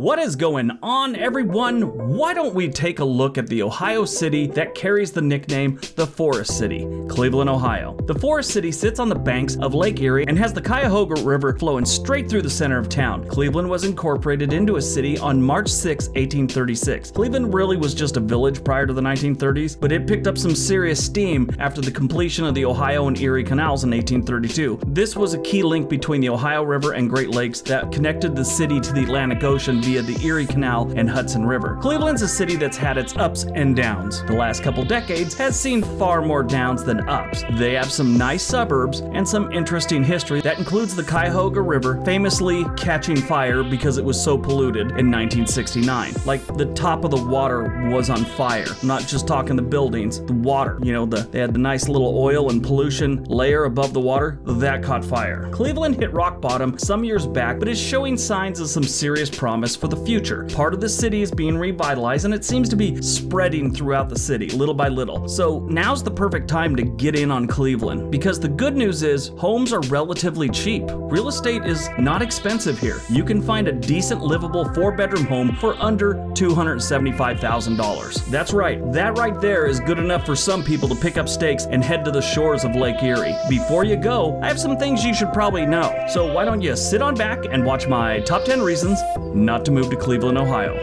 What is going on, everyone? Why don't we take a look at the Ohio city that carries the nickname the Forest City, Cleveland, Ohio. The Forest City sits on the banks of Lake Erie and has the Cuyahoga River flowing straight through the center of town. Cleveland was incorporated into a city on March 6, 1836. Cleveland really was just a village prior to the 1930s, but it picked up some serious steam after the completion of the Ohio and Erie canals in 1832. This was a key link between the Ohio River and Great Lakes that connected the city to the Atlantic Ocean via the Erie Canal and Hudson River. Cleveland's a city that's had its ups and downs. The last couple decades has seen far more downs than ups. They have some nice suburbs and some interesting history that includes the Cuyahoga River famously catching fire because it was so polluted in 1969. Like, the top of the water was on fire. I'm not just talking the buildings, the water. You know, they had the nice little oil and pollution layer above the water. That caught fire. Cleveland hit rock bottom some years back, but is showing signs of some serious promise for the future. Part of the city is being revitalized, and it seems to be spreading throughout the city, little by little. So now's the perfect time to get in on Cleveland, because the good news is homes are relatively cheap. Real estate is not expensive here. You can find a decent, livable 4-bedroom home for under $275,000. That's right, that right there is good enough for some people to pick up stakes and head to the shores of Lake Erie. Before you go, I have some things you should probably know. So why don't you sit on back and watch my top 10 reasons not to move to Cleveland, Ohio.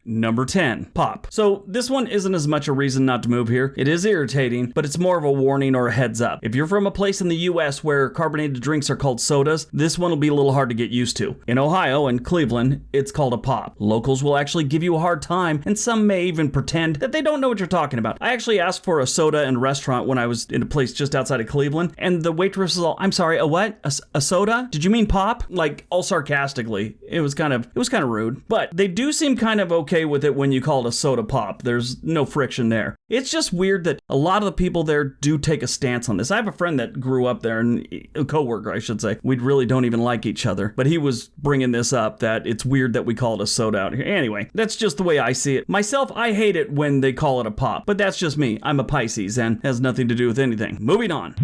Number 10, pop. So this one isn't as much a reason not to move here. It is irritating, but it's more of a warning or a heads up. If you're from a place in the US where carbonated drinks are called sodas, this one will be a little hard to get used to. In Ohio and Cleveland, it's called a pop. Locals will actually give you a hard time, and some may even pretend that they don't know what you're talking about. I actually asked for a soda in a restaurant when I was in a place just outside of Cleveland, and the waitress was all, "I'm sorry, a what? A soda? Did you mean pop?" Like, all sarcastically. It was kind of rude. But they do seem kind of okay with it when you call it a soda pop. There's no friction there. It's just weird that a lot of the people there do take a stance on this. I have a friend that grew up there, and a coworker, I should say. We really don't even like each other, but he was bringing this up, that it's weird that we call it a soda out here. Anyway, that's just the way I see it. Myself, I hate it when they call it a pop, but that's just me. I'm a Pisces and has nothing to do with anything. Moving on.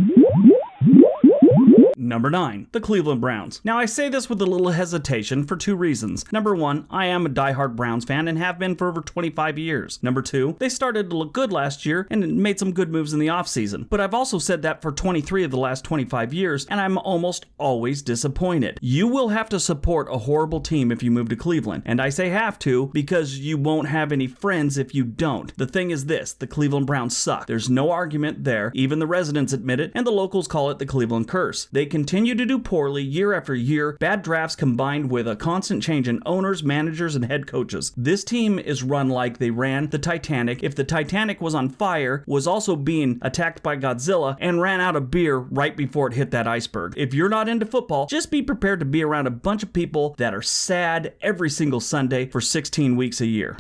Number 9, the Cleveland Browns. Now, I say this with a little hesitation for 2 reasons. Number 1, I am a diehard Browns fan and have been for over 25 years. Number 2, they started to look good last year and made some good moves in the offseason. But I've also said that for 23 of the last 25 years, and I'm almost always disappointed. You will have to support a horrible team if you move to Cleveland. And I say have to because you won't have any friends if you don't. The thing is this, the Cleveland Browns suck. There's no argument there. Even the residents admit it, and the locals call it the Cleveland curse. They continue to do poorly year after year, bad drafts combined with a constant change in owners, managers, and head coaches. This team is run like they ran the Titanic if the Titanic was on fire, was also being attacked by Godzilla, and ran out of beer right before it hit that iceberg. If you're not into football, just be prepared to be around a bunch of people that are sad every single Sunday for 16 weeks a year.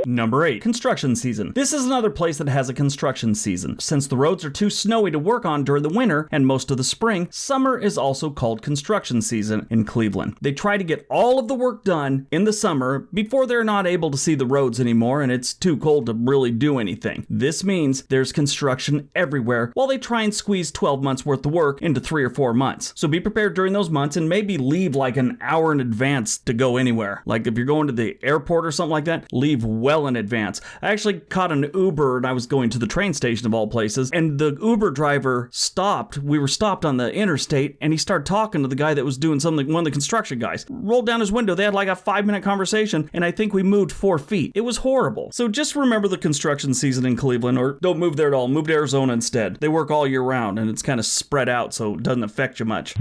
Number 8, construction season. This is another place that has a construction season. Since the roads are too snowy to work on during the winter and most of the spring, summer is also called construction season in Cleveland. They try to get all of the work done in the summer before they're not able to see the roads anymore and it's too cold to really do anything. This means there's construction everywhere while they try and squeeze 12 months worth of work into 3 or 4 months. So be prepared during those months and maybe leave like an hour in advance to go anywhere. Like if you're going to the airport or something like that, leave well in advance. I actually caught an Uber and I was going to the train station of all places, and the Uber driver stopped. We were stopped on the interstate and he started talking to the guy that was doing something, one of the construction guys. Rolled down his window. They had like a 5-minute conversation and I think we moved 4 feet. It was horrible. So just remember the construction season in Cleveland, or don't move there at all. Move to Arizona instead. They work all year round and it's kind of spread out so it doesn't affect you much.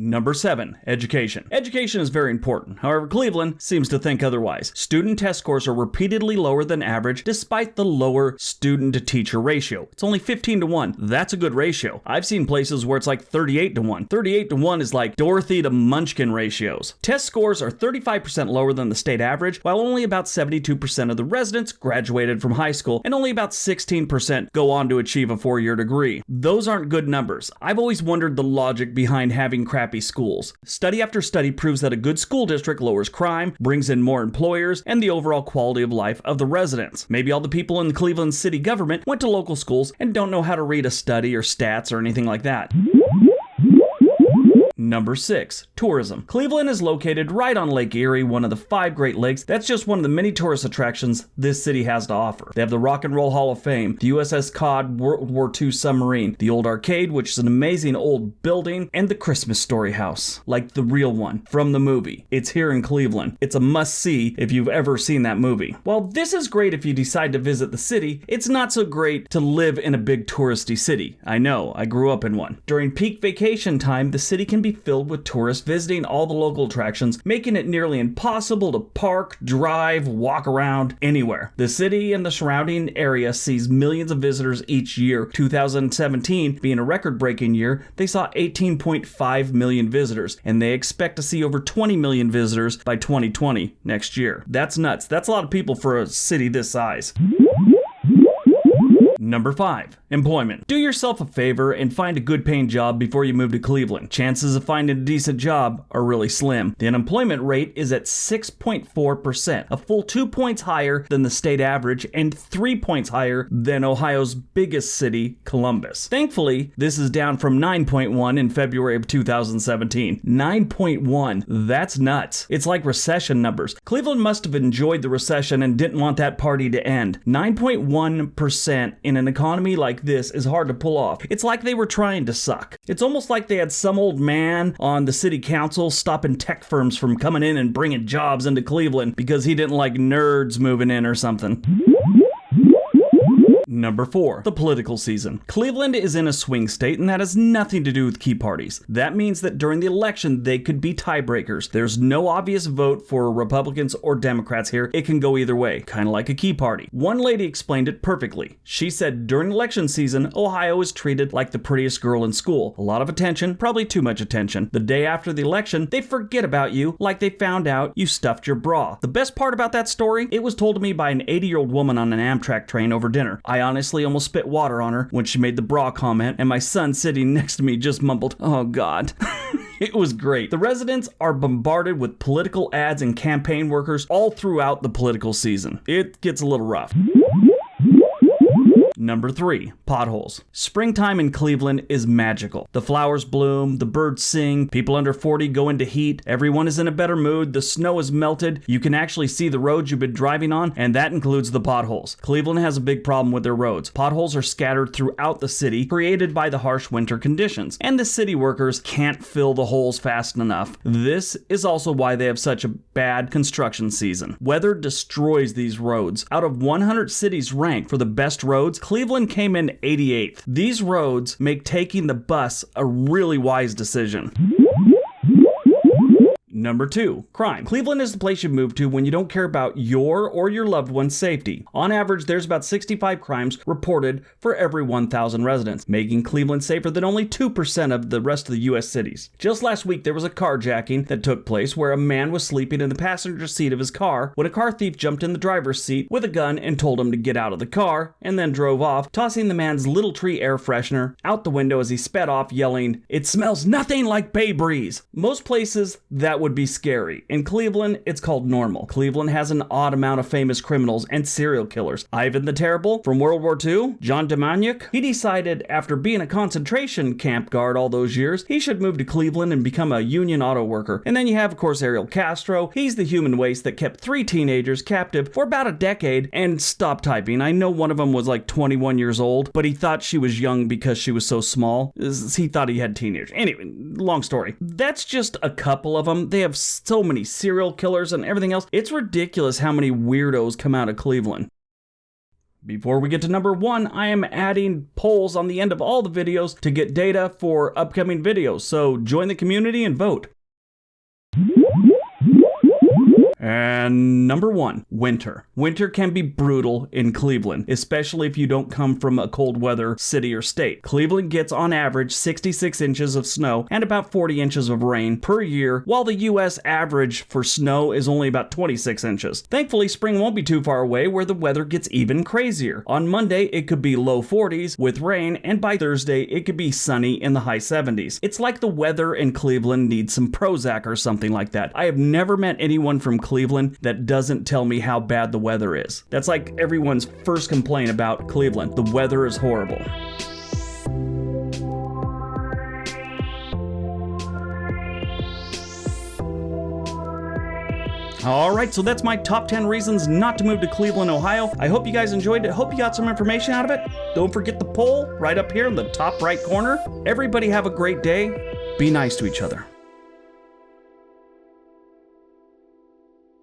Number 7, education. Education is very important. However, Cleveland seems to think otherwise. Student test scores are repeatedly lower than average despite the lower student-to-teacher ratio. It's only 15-1. That's a good ratio. I've seen places where it's like 38-1. 38-1 is like Dorothy to Munchkin ratios. Test scores are 35% lower than the state average, while only about 72% of the residents graduated from high school and only about 16% go on to achieve a 4-year degree. Those aren't good numbers. I've always wondered the logic behind having crappy crappy schools. Study after study proves that a good school district lowers crime, brings in more employers, and the overall quality of life of the residents. Maybe all the people in the Cleveland city government went to local schools and don't know how to read a study or stats or anything like that. Number 6. Tourism. Cleveland is located right on Lake Erie, one of the 5 Great Lakes. That's just one of the many tourist attractions this city has to offer. They have the Rock and Roll Hall of Fame, the USS Cod World War II submarine, the old arcade, which is an amazing old building, and the Christmas Story house, like the real one from the movie. It's here in Cleveland. It's a must-see if you've ever seen that movie. While this is great if you decide to visit the city, it's not so great to live in a big touristy city. I know, I grew up in one. During peak vacation time, the city can be filled with tourists visiting all the local attractions, making it nearly impossible to park, drive, walk around anywhere. The city and the surrounding area sees millions of visitors each year. 2017 being a record-breaking year, they saw 18.5 million visitors, and they expect to see over 20 million visitors by 2020 next year. That's nuts. That's a lot of people for a city this size. Number 5. Employment. Do yourself a favor and find a good paying job before you move to Cleveland. Chances of finding a decent job are really slim. The unemployment rate is at 6.4%, a full 2 points higher than the state average and 3 points higher than Ohio's biggest city, Columbus. Thankfully, this is down from 9.1 in February of 2017. 9.1. That's nuts. It's like recession numbers. Cleveland must have enjoyed the recession and didn't want that party to end. 9.1% in an economy like this is hard to pull off. It's like they were trying to suck. It's almost like they had some old man on the city council stopping tech firms from coming in and bringing jobs into Cleveland because he didn't like nerds moving in or something. Number 4. The political season. Cleveland is in a swing state, and that has nothing to do with key parties. That means that during the election, they could be tiebreakers. There's no obvious vote for Republicans or Democrats here. It can go either way, kind of like a key party. One lady explained it perfectly. She said during election season, Ohio is treated like the prettiest girl in school. A lot of attention, probably too much attention. The day after the election, they forget about you like they found out you stuffed your bra. The best part about that story, it was told to me by an 80-year-old woman on an Amtrak train over dinner. I honestly almost spit water on her when she made the bra comment, and my son sitting next to me just mumbled, "Oh God." It was great. The residents are bombarded with political ads and campaign workers all throughout the political season. It gets a little rough. Number 3. Potholes. Springtime in Cleveland is magical. The flowers bloom, the birds sing, people under 40 go into heat, everyone is in a better mood, the snow is melted, you can actually see the roads you've been driving on, and that includes the potholes. Cleveland has a big problem with their roads. Potholes are scattered throughout the city, created by the harsh winter conditions, and the city workers can't fill the holes fast enough. This is also why they have such a bad construction season. Weather destroys these roads. Out of 100 cities ranked for the best roads, Cleveland came in 88th. These roads make taking the bus a really wise decision. Number 2, crime. Cleveland is the place you move to when you don't care about your or your loved one's safety. On average, there's about 65 crimes reported for every 1,000 residents, making Cleveland safer than only 2% of the rest of the U.S. cities. Just last week, there was a carjacking that took place where a man was sleeping in the passenger seat of his car when a car thief jumped in the driver's seat with a gun and told him to get out of the car, and then drove off, tossing the man's Little Tree air freshener out the window as he sped off, yelling, "It smells nothing like Bay Breeze." Most places, that would be scary. In Cleveland, it's called normal. Cleveland has an odd amount of famous criminals and serial killers. Ivan the Terrible from World War II, John Demaniuk, he decided after being a concentration camp guard all those years, he should move to Cleveland and become a union auto worker. And then you have, of course, Ariel Castro. He's the human waste that kept 3 teenagers captive for about a decade and stopped typing. I know one of them was like 21 years old, but he thought she was young because she was so small. He thought he had teenagers. Anyway, long story. That's just a couple of them. They have so many serial killers and everything else. It's ridiculous how many weirdos come out of Cleveland. Before we get to number 1, I am adding polls on the end of all the videos to get data for upcoming videos, so join the community and vote. And number 1, winter. Winter can be brutal in Cleveland, especially if you don't come from a cold weather city or state. Cleveland gets on average 66 inches of snow and about 40 inches of rain per year, while the US average for snow is only about 26 inches. Thankfully, spring won't be too far away where the weather gets even crazier. On Monday, it could be low 40s with rain, and by Thursday, it could be sunny in the high 70s. It's like the weather in Cleveland needs some Prozac or something like that. I have never met anyone from Cleveland that doesn't tell me how bad the weather is. That's like everyone's first complaint about Cleveland. The weather is horrible. Alright, so that's my top 10 reasons not to move to Cleveland, Ohio. I hope you guys enjoyed it. Hope you got some information out of it. Don't forget the poll right up here in the top right corner. Everybody have a great day. Be nice to each other.